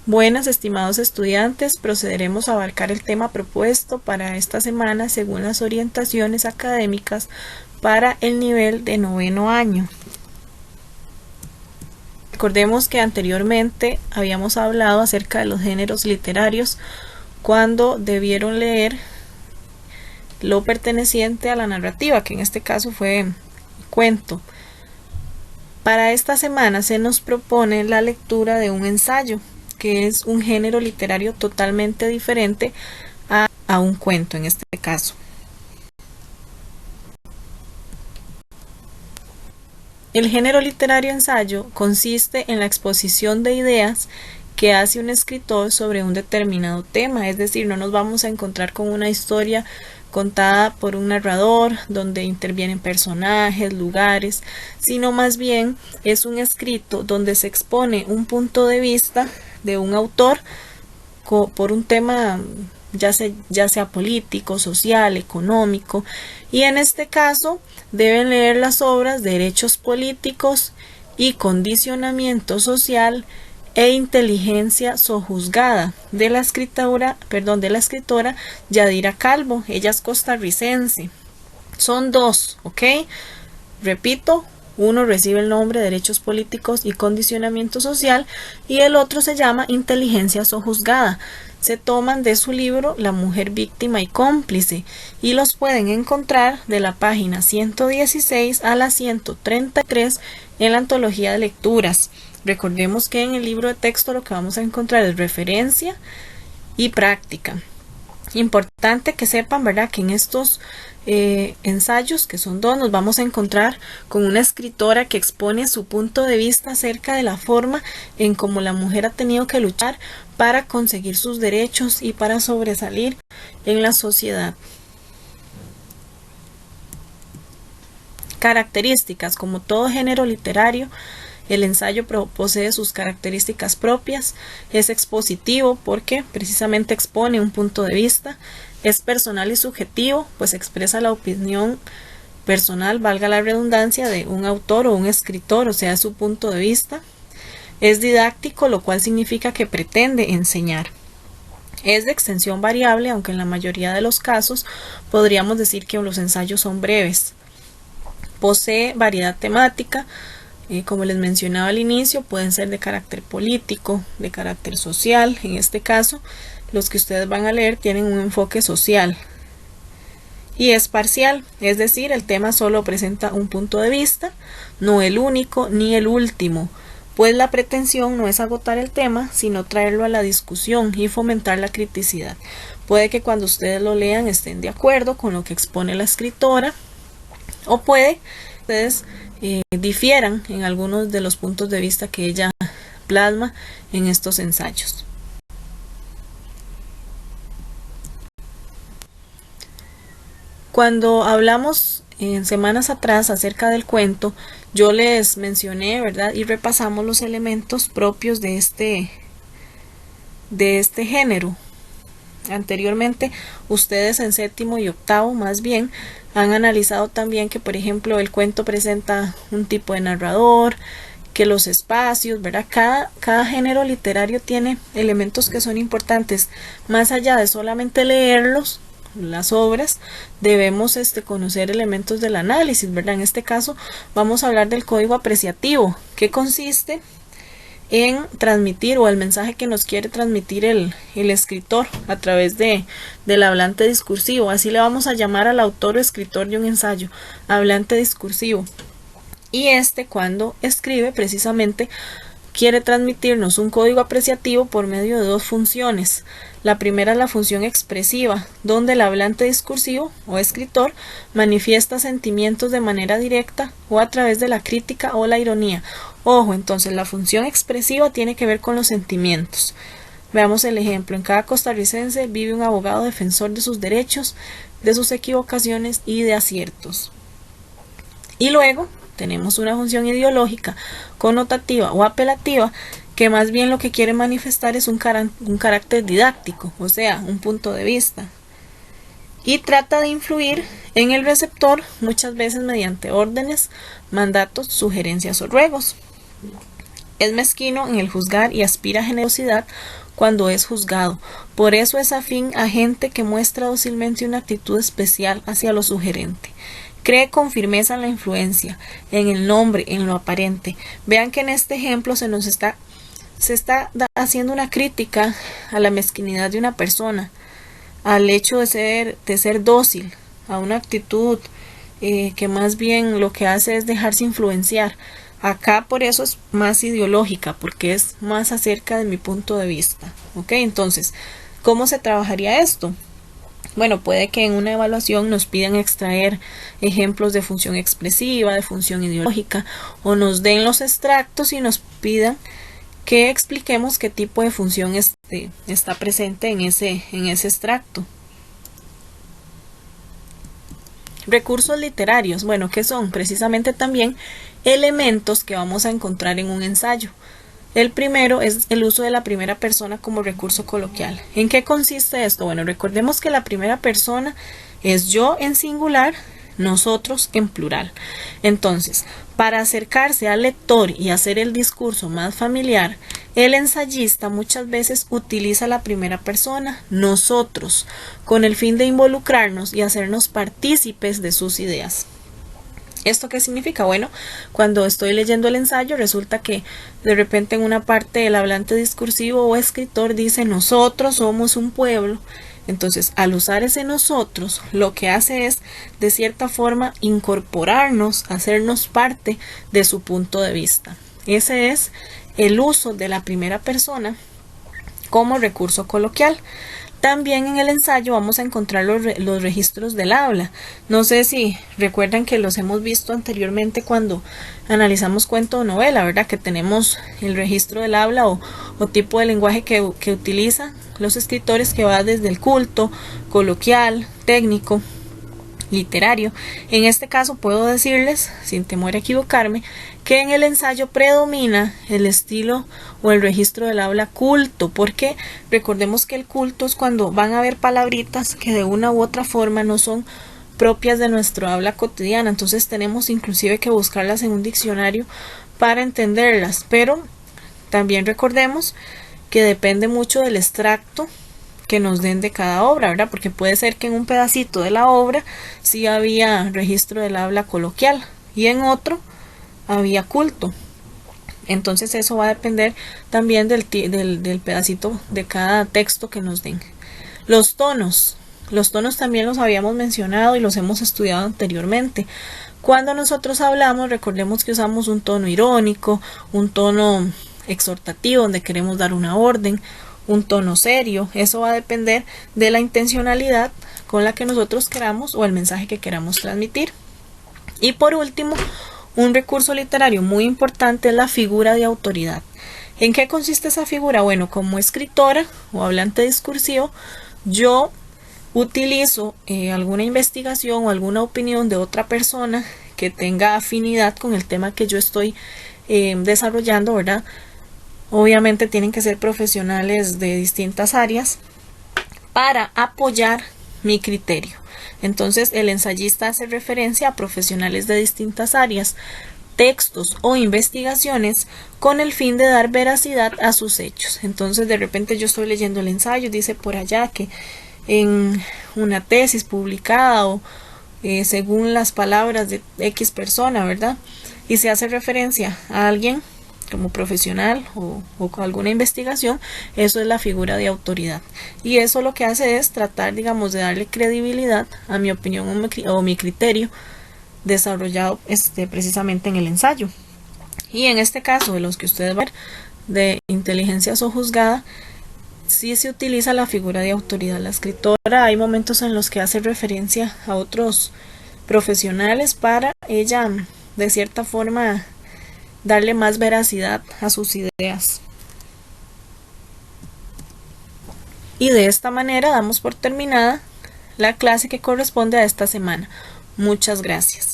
Buenas, estimados estudiantes, procederemos a abarcar el tema propuesto para esta semana según las orientaciones académicas para el nivel de noveno año. Recordemos que anteriormente habíamos hablado acerca de los géneros literarios cuando debieron leer lo perteneciente a la narrativa, que en este caso fue cuento. Para esta semana se nos propone la lectura de un ensayo, que es un género literario totalmente diferente a un cuento en este caso. El género literario ensayo consiste en la exposición de ideas que hace un escritor sobre un determinado tema, es decir, no nos vamos a encontrar con una historia contada por un narrador donde intervienen personajes, lugares, sino más bien es un escrito donde se expone un punto de vista de un autor por un tema ya sea político, social, económico, y en este caso deben leer las obras Derechos Políticos y Condicionamiento Social e Inteligencia Sojuzgada de la escritora Yadira Calvo. Ella es costarricense. Son dos, ¿ok? Repito, uno recibe el nombre de Derechos Políticos y Condicionamiento Social y el otro se llama Inteligencia Sojuzgada. Se toman de su libro La mujer víctima y cómplice y los pueden encontrar de la página 116 a la 133 en la antología de lecturas. Recordemos que en el libro de texto lo que vamos a encontrar es referencia y práctica. Importante que sepan, ¿verdad?, que en estos ensayos, que son dos, nos vamos a encontrar con una escritora que expone su punto de vista acerca de la forma en cómo la mujer ha tenido que luchar para conseguir sus derechos y para sobresalir en la sociedad. Características. Como todo género literario, el ensayo posee sus características propias, es expositivo porque precisamente expone un punto de vista, es personal y subjetivo, pues expresa la opinión personal, valga la redundancia, de un autor o un escritor, o sea, su punto de vista. Es didáctico, lo cual significa que pretende enseñar. Es de extensión variable, aunque en la mayoría de los casos podríamos decir que los ensayos son breves. Posee variedad temática, como les mencionaba al inicio, pueden ser de carácter político, de carácter social. En este caso, los que ustedes van a leer tienen un enfoque social. Y es parcial, es decir, el tema solo presenta un punto de vista, no el único ni el último, pues la pretensión no es agotar el tema, sino traerlo a la discusión y fomentar la criticidad. Puede que cuando ustedes lo lean estén de acuerdo con lo que expone la escritora, o puede que ustedes difieran en algunos de los puntos de vista que ella plasma en estos ensayos. Cuando hablamos en semanas atrás acerca del cuento, yo les mencioné, ¿verdad?, y repasamos los elementos propios de este género. Anteriormente, ustedes en séptimo y octavo más bien han analizado también que, por ejemplo, el cuento presenta un tipo de narrador, que los espacios, ¿verdad? Cada género literario tiene elementos que son importantes. Más allá de solamente leerlos, las obras, debemos conocer elementos del análisis, ¿verdad? En este caso vamos a hablar del código apreciativo, que consiste en transmitir, o el mensaje que nos quiere transmitir el escritor a través del hablante discursivo. Así le vamos a llamar al autor o escritor de un ensayo, hablante discursivo. Y cuando escribe, precisamente quiere transmitirnos un código apreciativo por medio de dos funciones. La primera es la función expresiva, donde el hablante discursivo o escritor manifiesta sentimientos de manera directa o a través de la crítica o la ironía. Ojo, entonces la función expresiva tiene que ver con los sentimientos. Veamos el ejemplo. En cada costarricense vive un abogado defensor de sus derechos, de sus equivocaciones y de aciertos. Y luego tenemos una función ideológica, connotativa o apelativa, que más bien lo que quiere manifestar es un carácter didáctico, o sea, un punto de vista. Y trata de influir en el receptor, muchas veces mediante órdenes, mandatos, sugerencias o ruegos. Es mezquino en el juzgar y aspira a generosidad cuando es juzgado. Por eso es afín a gente que muestra dócilmente una actitud especial hacia lo sugerente. Cree con firmeza en la influencia, en el nombre, en lo aparente. Vean que en este ejemplo se está haciendo una crítica a la mezquinidad de una persona, al hecho de ser dócil, a una actitud que más bien lo que hace es dejarse influenciar. Acá por eso es más ideológica, porque es más acerca de mi punto de vista. ¿Ok? Entonces, ¿cómo se trabajaría esto? Bueno, puede que en una evaluación nos pidan extraer ejemplos de función expresiva, de función ideológica, o nos den los extractos y nos pidan que expliquemos qué tipo de función está presente en ese extracto. Recursos literarios, bueno, ¿qué son? Precisamente también elementos que vamos a encontrar en un ensayo. El primero es el uso de la primera persona como recurso coloquial. ¿En qué consiste esto? Bueno, recordemos que la primera persona es yo en singular, nosotros en plural. Entonces, para acercarse al lector y hacer el discurso más familiar, el ensayista muchas veces utiliza la primera persona, nosotros, con el fin de involucrarnos y hacernos partícipes de sus ideas. ¿Esto qué significa? Bueno, cuando estoy leyendo el ensayo resulta que de repente en una parte el hablante discursivo o escritor dice nosotros somos un pueblo. Entonces, al usar ese nosotros, lo que hace es, de cierta forma, incorporarnos, hacernos parte de su punto de vista. Ese es el uso de la primera persona como recurso coloquial. También en el ensayo vamos a encontrar los registros del habla. No sé si recuerdan que los hemos visto anteriormente cuando analizamos cuento o novela, ¿verdad? Que tenemos el registro del habla o tipo de lenguaje que utilizan los escritores, que va desde el culto, coloquial, técnico, literario. En este caso puedo decirles, sin temor a equivocarme, que en el ensayo predomina el estilo o el registro del habla culto, porque recordemos que el culto es cuando van a haber palabritas que de una u otra forma no son propias de nuestro habla cotidiana, entonces tenemos inclusive que buscarlas en un diccionario para entenderlas, pero también recordemos que depende mucho del extracto que nos den de cada obra, ¿verdad? Porque puede ser que en un pedacito de la obra sí había registro del habla coloquial y en otro había culto. Entonces eso va a depender también del pedacito de cada texto que nos den. Los tonos también los habíamos mencionado y los hemos estudiado anteriormente. Cuando nosotros hablamos, recordemos que usamos un tono irónico, un tono exhortativo donde queremos dar una orden, un tono serio. Eso va a depender de la intencionalidad con la que nosotros queramos o el mensaje que queramos transmitir. Y por último, un recurso literario muy importante es la figura de autoridad. ¿En qué consiste esa figura? Bueno, como escritora o hablante discursivo, yo utilizo alguna investigación o alguna opinión de otra persona que tenga afinidad con el tema que yo estoy desarrollando, ¿verdad? Obviamente tienen que ser profesionales de distintas áreas para apoyar mi criterio. Entonces el ensayista hace referencia a profesionales de distintas áreas, textos o investigaciones con el fin de dar veracidad a sus hechos. Entonces de repente yo estoy leyendo el ensayo, dice por allá que en una tesis publicada o según las palabras de X persona, ¿verdad? Y se hace referencia a alguien como profesional o con alguna investigación, eso es la figura de autoridad. Y eso lo que hace es tratar, digamos, de darle credibilidad a mi opinión o mi criterio desarrollado precisamente en el ensayo. Y en este caso, de los que ustedes van a ver, de inteligencia sojuzgada, sí se utiliza la figura de autoridad. La escritora, hay momentos en los que hace referencia a otros profesionales para ella, de cierta forma, darle más veracidad a sus ideas. Y de esta manera damos por terminada la clase que corresponde a esta semana. Muchas gracias.